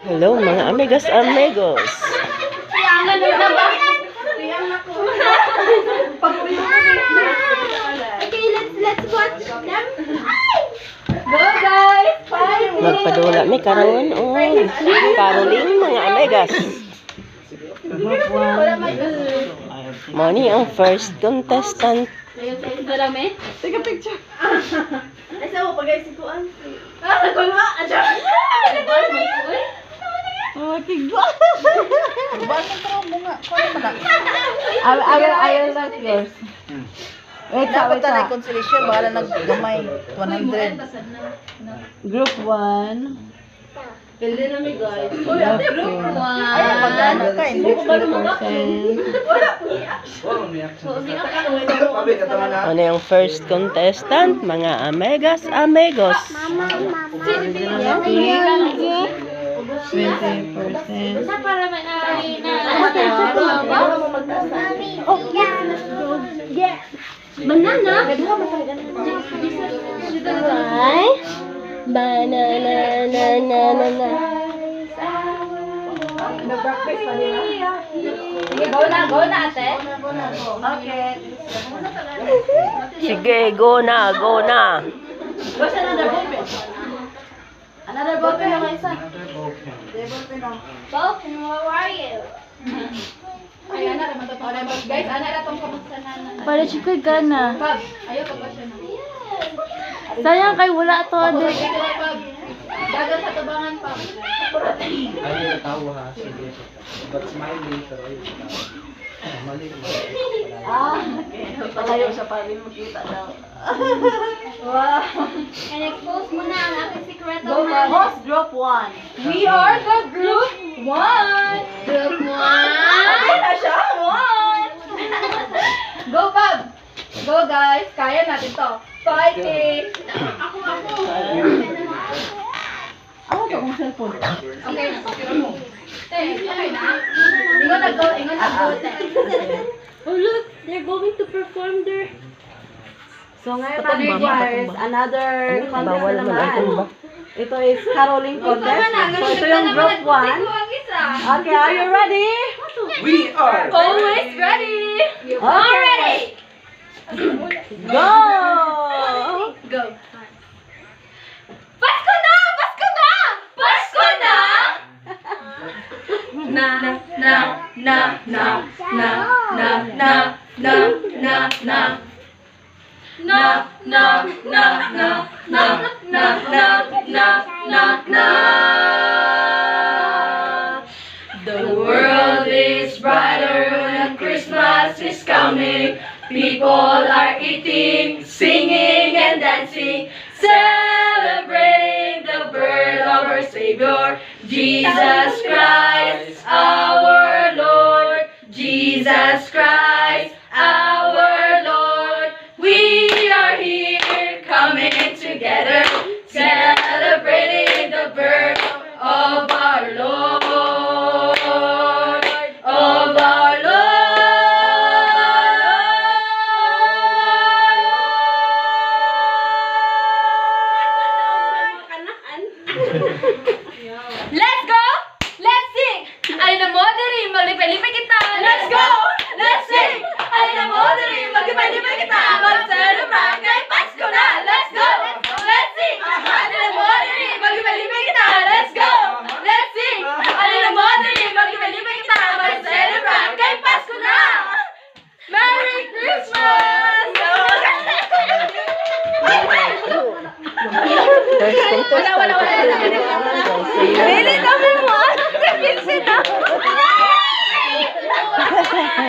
Hello mga amigas amigos. Siyangan na ba? Siyang na ko. Okay, let's watch them. Go guys! Bye! Magpadula may karon Caroling mga amigas. Moni ang first contestant. Darami? Take a picture. Ay, saan mo pag-aisikuan? Nagulwa! Adyan! Oh, tigwa. Bakit ko bunga? I will like yours. Wait, Dapat wait. na reconciliation, baka na naggamay. 100. Group 1. Pwede na may guys. Group 2. Ay, pag-ano ka, hindi. 60%. Ano yung first contestant mga amigas amigos. 20%. Para may banana? Why? Banana. Sige, go na ate. Okay. Sige, go na. What's another ballpen? Another ballpen naman isa. Ballpen, where are you? Ay, anak, guys, anak na itong kamusta na. Para siya kay Gana. Pab, ayaw ka pa siya na. Sayang kay wala to. Pab, dagan sa tubangan, Pab. Ay, natawa ha. Sige. But smiling, pero ayun. Mali naman. Palayo sa parin mo kita daw. Wow. And expose mo na ang aking sikreto. Go na. host group 1. We are the group 1. Group 1. Okay na siya. 1. Go, Pab. Go, guys. Kaya natin to. Fighting. Ako. Ako to kung cellphone. Okay. Okay na. Ingon na go. Oh, look. They're going to perform their... So ngayon kami guys, another contest Bawal na naman ang naman. tumba. Ito is caroling contest. So ito yung group 1. Okay, are you ready? We are! Always ready. Okay. Go! Go. Pasko na! Pasko na! Pasko na! Na The world is brighter and Christmas is coming. People are eating, singing and dancing, celebrating the birth of our Savior, Jesus Christ, our Lord. Jesus Christ.